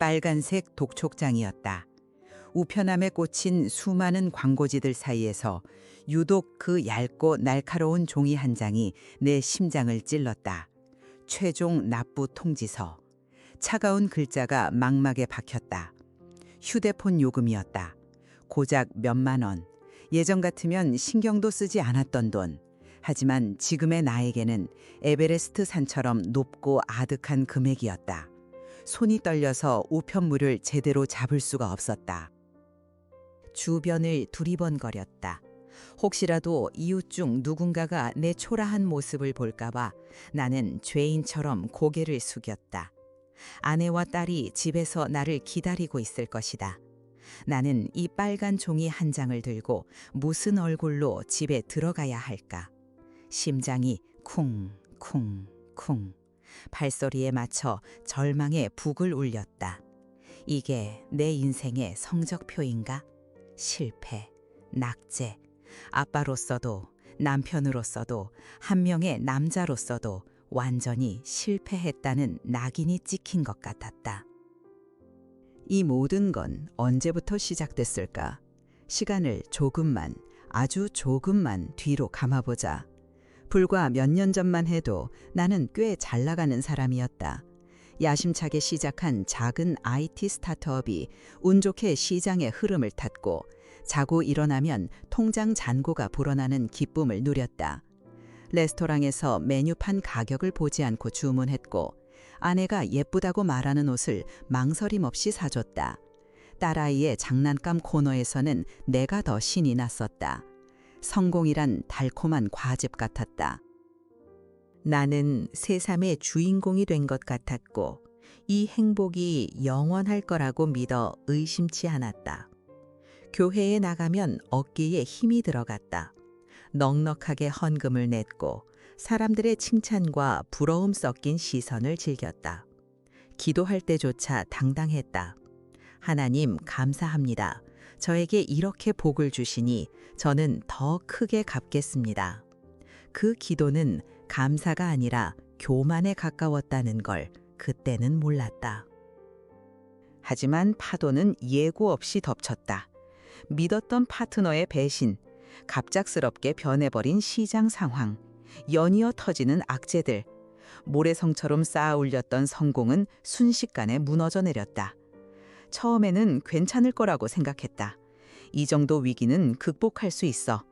빨간색 독촉장이었다. 우편함에 꽂힌 수많은 광고지들 사이에서 유독 그 얇고 날카로운 종이 한 장이 내 심장을 찔렀다. 최종 납부 통지서. 차가운 글자가 망막에 박혔다. 휴대폰 요금이었다. 고작 몇만 원. 예전 같으면 신경도 쓰지 않았던 돈. 하지만 지금의 나에게는 에베레스트 산처럼 높고 아득한 금액이었다. 손이 떨려서 우편물을 제대로 잡을 수가 없었다. 주변을 두리번거렸다. 혹시라도 이웃 중 누군가가 내 초라한 모습을 볼까봐 나는 죄인처럼 고개를 숙였다. 아내와 딸이 집에서 나를 기다리고 있을 것이다. 나는 이 빨간 종이 한 장을 들고 무슨 얼굴로 집에 들어가야 할까? 심장이 쿵쿵쿵. 발소리에 맞춰 절망의 북을 울렸다. 이게 내 인생의 성적표인가? 실패, 낙제. 아빠로서도 남편으로서도 한 명의 남자로서도 완전히 실패했다는 낙인이 찍힌 것 같았다. 이 모든 건 언제부터 시작됐을까? 시간을 조금만, 아주 조금만 뒤로 감아보자. 불과 몇 년 전만 해도 나는 꽤 잘 나가는 사람이었다. 야심차게 시작한 작은 IT 스타트업이 운 좋게 시장의 흐름을 탔고 자고 일어나면 통장 잔고가 불어나는 기쁨을 누렸다. 레스토랑에서 메뉴판 가격을 보지 않고 주문했고 아내가 예쁘다고 말하는 옷을 망설임 없이 사줬다. 딸아이의 장난감 코너에서는 내가 더 신이 났었다. 성공이란 달콤한 과즙 같았다. 나는 새삼의 주인공이 된 것 같았고 이 행복이 영원할 거라고 믿어 의심치 않았다. 교회에 나가면 어깨에 힘이 들어갔다. 넉넉하게 헌금을 냈고 사람들의 칭찬과 부러움 섞인 시선을 즐겼다. 기도할 때조차 당당했다. 하나님 감사합니다. 저에게 이렇게 복을 주시니 저는 더 크게 갚겠습니다. 그 기도는 감사가 아니라 교만에 가까웠다는 걸 그때는 몰랐다. 하지만 파도는 예고 없이 덮쳤다. 믿었던 파트너의 배신, 갑작스럽게 변해버린 시장 상황, 연이어 터지는 악재들, 모래성처럼 쌓아 올렸던 성공은 순식간에 무너져 내렸다. 처음에는 괜찮을 거라고 생각했다. 이 정도 위기는 극복할 수 있어.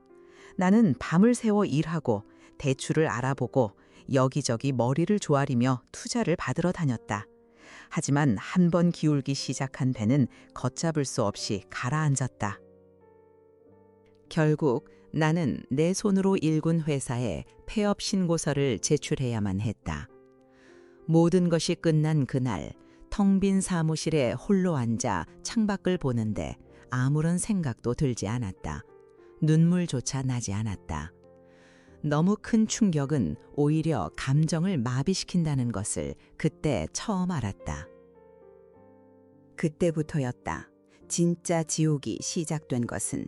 나는 밤을 새워 일하고 대출을 알아보고 여기저기 머리를 조아리며 투자를 받으러 다녔다. 하지만 한 번 기울기 시작한 배는 걷잡을 수 없이 가라앉았다. 결국 나는 내 손으로 일군 회사에 폐업 신고서를 제출해야만 했다. 모든 것이 끝난 그날 텅 빈 사무실에 홀로 앉아 창밖을 보는데 아무런 생각도 들지 않았다. 눈물조차 나지 않았다. 너무 큰 충격은 오히려 감정을 마비시킨다는 것을 그때 처음 알았다. 그때부터였다. 진짜 지옥이 시작된 것은.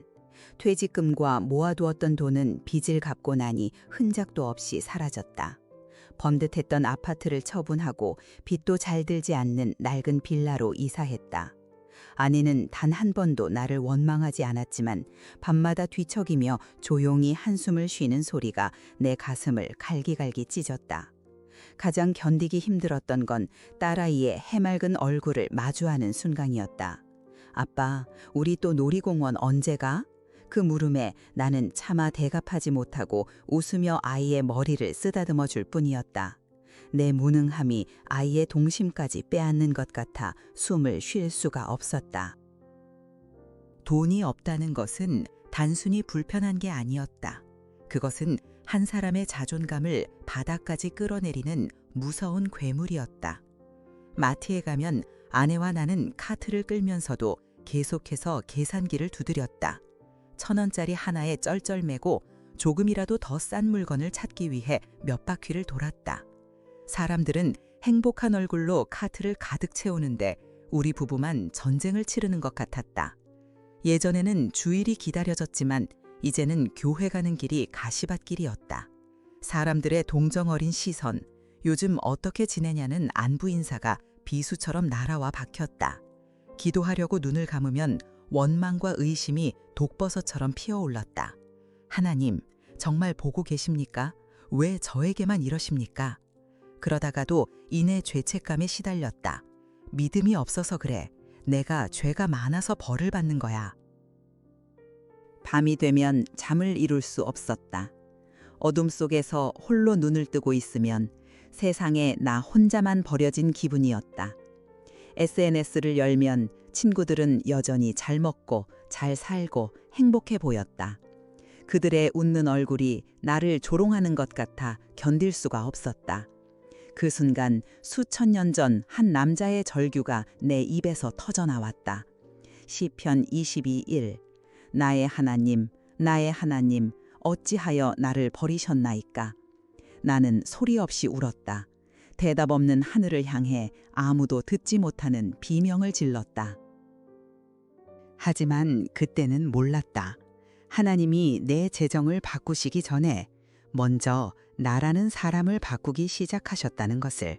퇴직금과 모아두었던 돈은 빚을 갚고 나니 흔적도 없이 사라졌다. 번듯했던 아파트를 처분하고 빚도 잘 들지 않는 낡은 빌라로 이사했다. 아내는 단 한 번도 나를 원망하지 않았지만 밤마다 뒤척이며 조용히 한숨을 쉬는 소리가 내 가슴을 갈기갈기 찢었다. 가장 견디기 힘들었던 건 딸아이의 해맑은 얼굴을 마주하는 순간이었다. 아빠, 우리 또 놀이공원 언제 가? 그 물음에 나는 차마 대답하지 못하고 웃으며 아이의 머리를 쓰다듬어 줄 뿐이었다. 내 무능함이 아이의 동심까지 빼앗는 것 같아 숨을 쉴 수가 없었다. 돈이 없다는 것은 단순히 불편한 게 아니었다. 그것은 한 사람의 자존감을 바닥까지 끌어내리는 무서운 괴물이었다. 마트에 가면 아내와 나는 카트를 끌면서도 계속해서 계산기를 두드렸다. 1,000원짜리 하나에 쩔쩔매고 조금이라도 더 싼 물건을 찾기 위해 몇 바퀴를 돌았다. 사람들은 행복한 얼굴로 카트를 가득 채우는데 우리 부부만 전쟁을 치르는 것 같았다. 예전에는 주일이 기다려졌지만 이제는 교회 가는 길이 가시밭길이었다. 사람들의 동정 어린 시선, 요즘 어떻게 지내냐는 안부 인사가 비수처럼 날아와 박혔다. 기도하려고 눈을 감으면 원망과 의심이 독버섯처럼 피어올랐다. 하나님, 정말 보고 계십니까? 왜 저에게만 이러십니까? 그러다가도 이내 죄책감에 시달렸다. 믿음이 없어서 그래. 내가 죄가 많아서 벌을 받는 거야. 밤이 되면 잠을 이룰 수 없었다. 어둠 속에서 홀로 눈을 뜨고 있으면 세상에 나 혼자만 버려진 기분이었다. SNS를 열면 친구들은 여전히 잘 먹고 잘 살고 행복해 보였다. 그들의 웃는 얼굴이 나를 조롱하는 것 같아 견딜 수가 없었다. 그 순간 수천 년 전 한 남자의 절규가 내 입에서 터져나왔다. 시편 22일. 나의 하나님, 나의 하나님, 어찌하여 나를 버리셨나이까? 나는 소리 없이 울었다. 대답 없는 하늘을 향해 아무도 듣지 못하는 비명을 질렀다. 하지만 그때는 몰랐다. 하나님이 내 재정을 바꾸시기 전에 먼저 나라는 사람을 바꾸기 시작하셨다는 것을.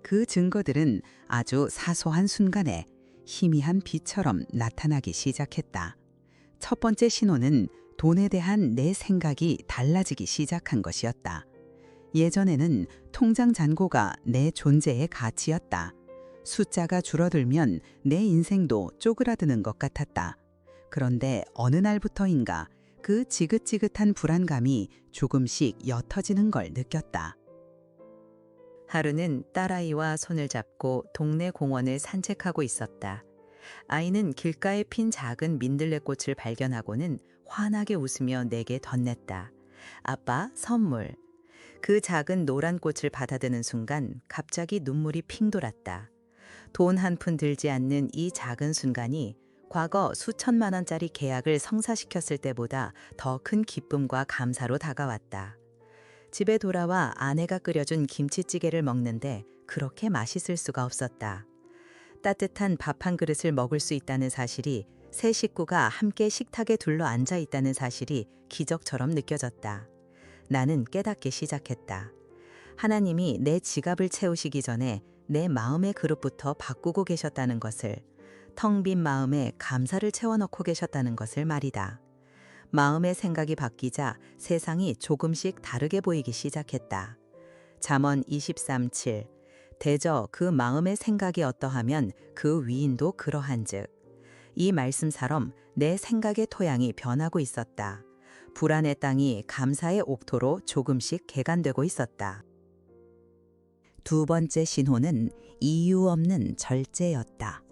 그 증거들은 아주 사소한 순간에 희미한 빛처럼 나타나기 시작했다. 첫 번째 신호는 돈에 대한 내 생각이 달라지기 시작한 것이었다. 예전에는 통장 잔고가 내 존재의 가치였다. 숫자가 줄어들면 내 인생도 쪼그라드는 것 같았다. 그런데 어느 날부터인가 그 지긋지긋한 불안감이 조금씩 옅어지는 걸 느꼈다. 하루는 딸아이와 손을 잡고 동네 공원을 산책하고 있었다. 아이는 길가에 핀 작은 민들레꽃을 발견하고는 환하게 웃으며 내게 덧냈다. 아빠, 선물. 그 작은 노란 꽃을 받아드는 순간 갑자기 눈물이 핑 돌았다. 돈 한 푼 들지 않는 이 작은 순간이 과거 수천만 원짜리 계약을 성사시켰을 때보다 더 큰 기쁨과 감사로 다가왔다. 집에 돌아와 아내가 끓여준 김치찌개를 먹는데 그렇게 맛있을 수가 없었다. 따뜻한 밥 한 그릇을 먹을 수 있다는 사실이, 세 식구가 함께 식탁에 둘러 앉아 있다는 사실이 기적처럼 느껴졌다. 나는 깨닫기 시작했다. 하나님이 내 지갑을 채우시기 전에 내 마음의 그릇부터 바꾸고 계셨다는 것을, 텅 빈 마음에 감사를 채워넣고 계셨다는 것을 말이다. 마음의 생각이 바뀌자 세상이 조금씩 다르게 보이기 시작했다. 잠언 23:7. 대저 그 마음의 생각이 어떠하면 그 위인도 그러한즉. 이 말씀처럼 내 생각의 토양이 변하고 있었다. 불안의 땅이 감사의 옥토로 조금씩 개간되고 있었다. 두 번째 신호는 이유 없는 절제였다.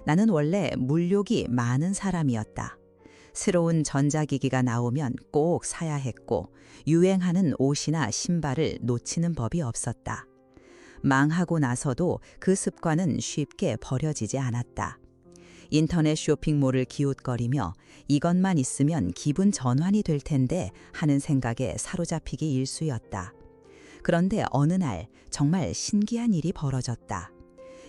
나는 원래 물욕이 많은 사람이었다. 새로운 전자기기가 나오면 꼭 사야 했고 유행하는 옷이나 신발을 놓치는 법이 없었다. 망하고 나서도 그 습관은 쉽게 버려지지 않았다. 인터넷 쇼핑몰을 기웃거리며 이것만 있으면 기분 전환이 될 텐데 하는 생각에 사로잡히기 일쑤였다. 그런데 어느 날 정말 신기한 일이 벌어졌다.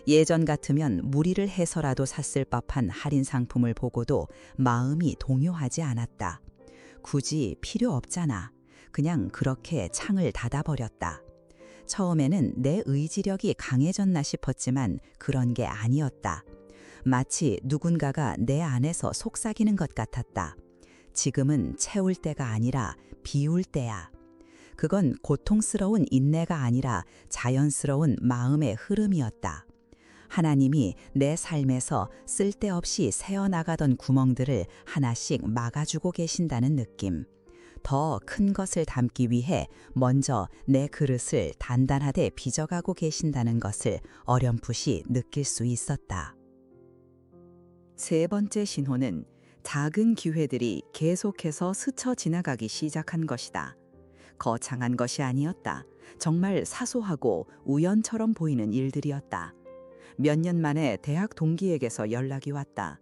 예전 같으면 무리를 해서라도 샀을 법한 할인 상품을 보고도 마음이 동요하지 않았다. 굳이 필요 없잖아. 그냥 그렇게 창을 닫아버렸다. 처음에는 내 의지력이 강해졌나 싶었지만 그런 게 아니었다. 마치 누군가가 내 안에서 속삭이는 것 같았다. 지금은 채울 때가 아니라 비울 때야. 그건 고통스러운 인내가 아니라 자연스러운 마음의 흐름이었다. 하나님이 내 삶에서 쓸데없이 새어나가던 구멍들을 하나씩 막아주고 계신다는 느낌. 더 큰 것을 담기 위해 먼저 내 그릇을 단단하게 빚어가고 계신다는 것을 어렴풋이 느낄 수 있었다. 세 번째 신호는 작은 기회들이 계속해서 스쳐 지나가기 시작한 것이다. 거창한 것이 아니었다. 정말 사소하고 우연처럼 보이는 일들이었다. 몇 년 만에 대학 동기에게서 연락이 왔다.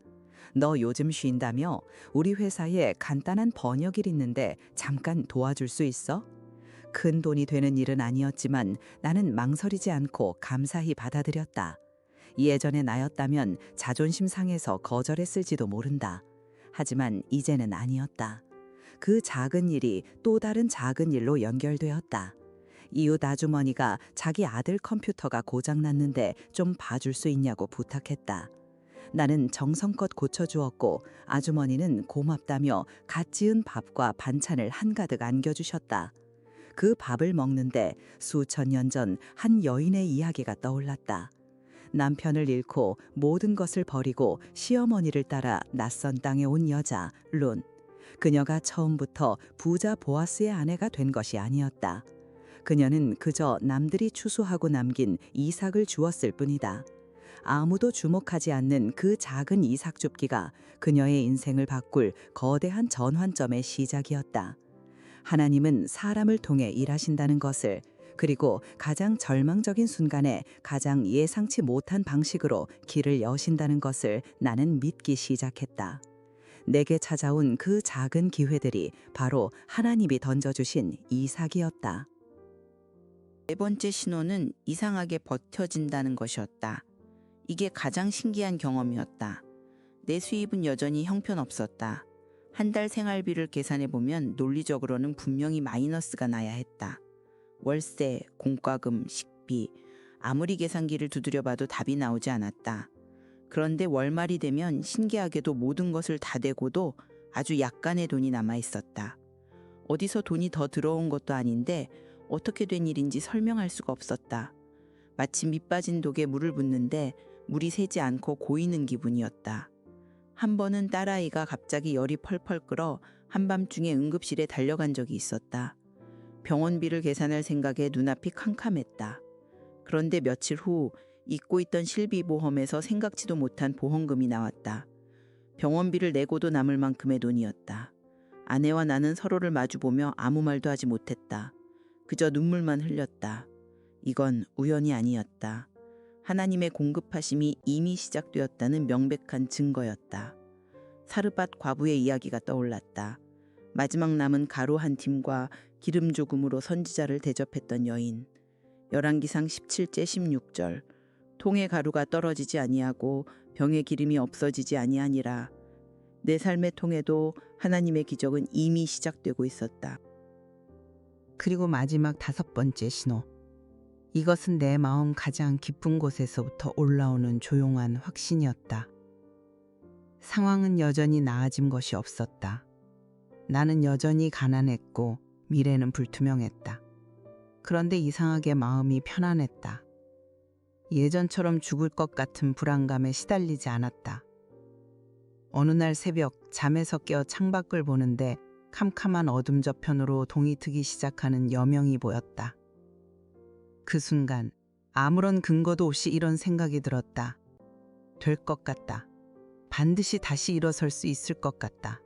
너 요즘 쉰다며? 우리 회사에 간단한 번역일 있는데 잠깐 도와줄 수 있어? 큰 돈이 되는 일은 아니었지만 나는 망설이지 않고 감사히 받아들였다. 예전의 나였다면 자존심 상해서 거절했을지도 모른다. 하지만 이제는 아니었다. 그 작은 일이 또 다른 작은 일로 연결되었다. 이웃 아주머니가 자기 아들 컴퓨터가 고장났는데 좀 봐줄 수 있냐고 부탁했다. 나는 정성껏 고쳐주었고 아주머니는 고맙다며 갓 지은 밥과 반찬을 한가득 안겨주셨다. 그 밥을 먹는데 수천 년 전 한 여인의 이야기가 떠올랐다. 남편을 잃고 모든 것을 버리고 시어머니를 따라 낯선 땅에 온 여자 룬. 그녀가 처음부터 부자 보아스의 아내가 된 것이 아니었다. 그녀는 그저 남들이 추수하고 남긴 이삭을 주었을 뿐이다. 아무도 주목하지 않는 그 작은 이삭 줍기가 그녀의 인생을 바꿀 거대한 전환점의 시작이었다. 하나님은 사람을 통해 일하신다는 것을, 그리고 가장 절망적인 순간에 가장 예상치 못한 방식으로 길을 여신다는 것을 나는 믿기 시작했다. 내게 찾아온 그 작은 기회들이 바로 하나님이 던져주신 이삭이었다. 네 번째 신호는 이상하게 버텨진다는 것이었다. 이게 가장 신기한 경험이었다. 내 수입은 여전히 형편없었다. 한 달 생활비를 계산해보면 논리적으로는 분명히 마이너스가 나야 했다. 월세, 공과금, 식비, 아무리 계산기를 두드려봐도 답이 나오지 않았다. 그런데 월말이 되면 신기하게도 모든 것을 다 대고도 아주 약간의 돈이 남아 있었다. 어디서 돈이 더 들어온 것도 아닌데 어떻게 된 일인지 설명할 수가 없었다. 마치 밑 빠진 독에 물을 붓는데 물이 새지 않고 고이는 기분이었다. 한 번은 딸아이가 갑자기 열이 펄펄 끓어 한밤중에 응급실에 달려간 적이 있었다. 병원비를 계산할 생각에 눈앞이 캄캄했다. 그런데 며칠 후 잊고 있던 실비보험에서 생각지도 못한 보험금이 나왔다. 병원비를 내고도 남을 만큼의 돈이었다. 아내와 나는 서로를 마주보며 아무 말도 하지 못했다. 그저 눈물만 흘렸다. 이건 우연이 아니었다. 하나님의 공급하심이 이미 시작되었다는 명백한 증거였다. 사르밧 과부의 이야기가 떠올랐다. 마지막 남은 가루 한 팀과 기름 조금으로 선지자를 대접했던 여인. 열왕기상 17제 16절. 통의 가루가 떨어지지 아니하고 병의 기름이 없어지지 아니하니라. 내 삶의 통에도 하나님의 기적은 이미 시작되고 있었다. 그리고 마지막 다섯 번째 신호. 이것은 내 마음 가장 깊은 곳에서부터 올라오는 조용한 확신이었다. 상황은 여전히 나아진 것이 없었다. 나는 여전히 가난했고 미래는 불투명했다. 그런데 이상하게 마음이 편안했다. 예전처럼 죽을 것 같은 불안감에 시달리지 않았다. 어느 날 새벽 잠에서 깨어 창밖을 보는데 캄캄한 어둠 저편으로 동이 트기 시작하는 여명이 보였다. 그 순간 아무런 근거도 없이 이런 생각이 들었다. 될 것 같다. 반드시 다시 일어설 수 있을 것 같다.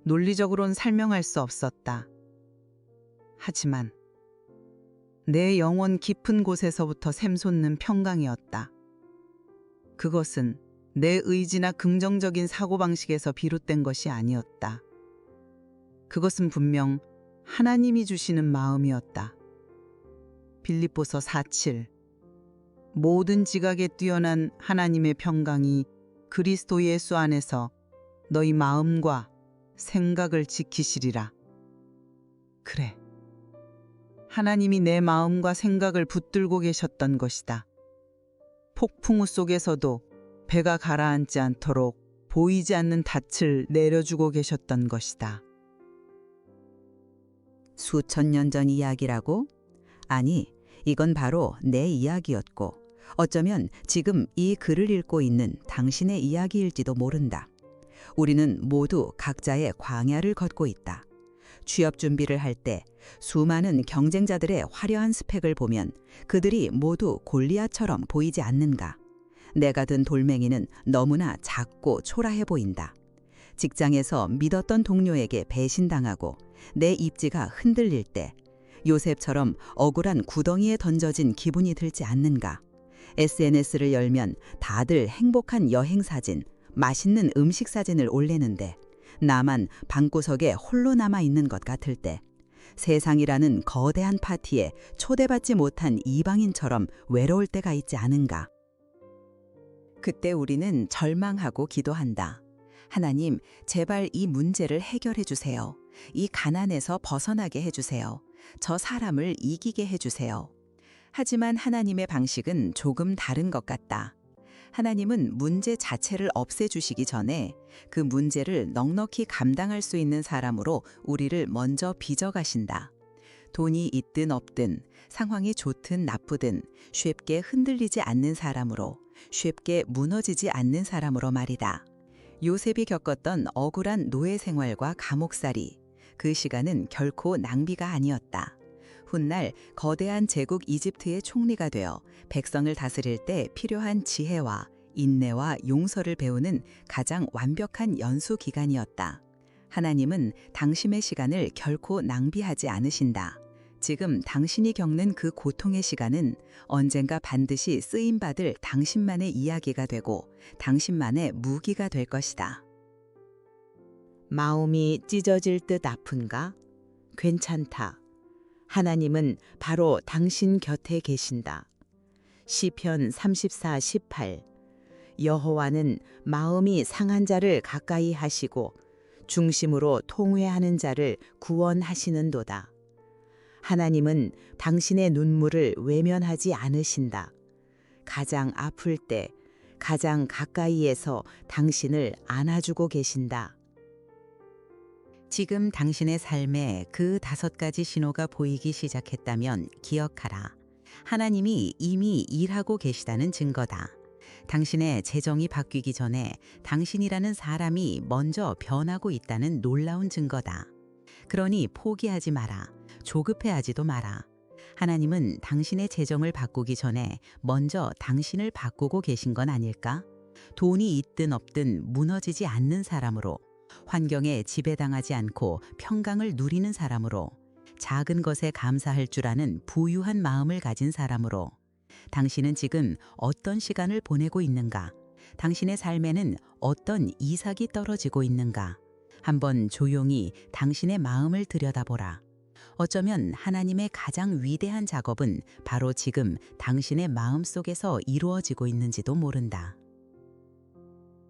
논리적으론 설명할 수 없었다. 하지만 내 영혼 깊은 곳에서부터 샘솟는 평강이었다. 그것은 내 의지나 긍정적인 사고방식에서 비롯된 것이 아니었다. 그것은 분명 하나님이 주시는 마음이었다. 빌립보서 4:7. 모든 지각에 뛰어난 하나님의 평강이 그리스도 예수 안에서 너희 마음과 생각을 지키시리라. 그래. 하나님이 내 마음과 생각을 붙들고 계셨던 것이다. 폭풍우 속에서도 배가 가라앉지 않도록 보이지 않는 닻을 내려주고 계셨던 것이다. 수천 년 전 이야기라고? 아니, 이건 바로 내 이야기였고 어쩌면 지금 이 글을 읽고 있는 당신의 이야기일지도 모른다. 우리는 모두 각자의 광야를 걷고 있다. 취업 준비를 할 때 수많은 경쟁자들의 화려한 스펙을 보면 그들이 모두 골리앗처럼 보이지 않는가? 내가 든 돌멩이는 너무나 작고 초라해 보인다. 직장에서 믿었던 동료에게 배신당하고 내 입지가 흔들릴 때 요셉처럼 억울한 구덩이에 던져진 기분이 들지 않는가? SNS를 열면 다들 행복한 여행 사진, 맛있는 음식 사진을 올리는데 나만 방구석에 홀로 남아 있는 것 같을 때, 세상이라는 거대한 파티에 초대받지 못한 이방인처럼 외로울 때가 있지 않은가? 그때 우리는 절망하고 기도한다. 하나님, 제발 이 문제를 해결해 주세요. 이 가난에서 벗어나게 해 주세요. 저 사람을 이기게 해주세요. 하지만 하나님의 방식은 조금 다른 것 같다. 하나님은 문제 자체를 없애주시기 전에 그 문제를 넉넉히 감당할 수 있는 사람으로 우리를 먼저 빚어가신다. 돈이 있든 없든, 상황이 좋든 나쁘든 쉽게 흔들리지 않는 사람으로, 쉽게 무너지지 않는 사람으로 말이다. 요셉이 겪었던 억울한 노예 생활과 감옥살이, 그 시간은 결코 낭비가 아니었다. 훗날 거대한 제국 이집트의 총리가 되어 백성을 다스릴 때 필요한 지혜와 인내와 용서를 배우는 가장 완벽한 연수 기간이었다. 하나님은 당신의 시간을 결코 낭비하지 않으신다. 지금 당신이 겪는 그 고통의 시간은 언젠가 반드시 쓰임받을 당신만의 이야기가 되고 당신만의 무기가 될 것이다. 마음이 찢어질 듯 아픈가? 괜찮다. 하나님은 바로 당신 곁에 계신다. 시편 34:18 여호와는 마음이 상한 자를 가까이 하시고 중심으로 통회하는 자를 구원하시는도다. 하나님은 당신의 눈물을 외면하지 않으신다. 가장 아플 때 가장 가까이에서 당신을 안아주고 계신다. 지금 당신의 삶에 그 5가지 신호가 보이기 시작했다면 기억하라. 하나님이 이미 일하고 계시다는 증거다. 당신의 재정이 바뀌기 전에 당신이라는 사람이 먼저 변하고 있다는 놀라운 증거다. 그러니 포기하지 마라. 조급해하지도 마라. 하나님은 당신의 재정을 바꾸기 전에 먼저 당신을 바꾸고 계신 건 아닐까? 돈이 있든 없든 무너지지 않는 사람으로, 환경에 지배당하지 않고 평강을 누리는 사람으로, 작은 것에 감사할 줄 아는 부유한 마음을 가진 사람으로, 당신은 지금 어떤 시간을 보내고 있는가? 당신의 삶에는 어떤 이삭이 떨어지고 있는가? 한번 조용히 당신의 마음을 들여다보라. 어쩌면 하나님의 가장 위대한 작업은 바로 지금 당신의 마음 속에서 이루어지고 있는지도 모른다.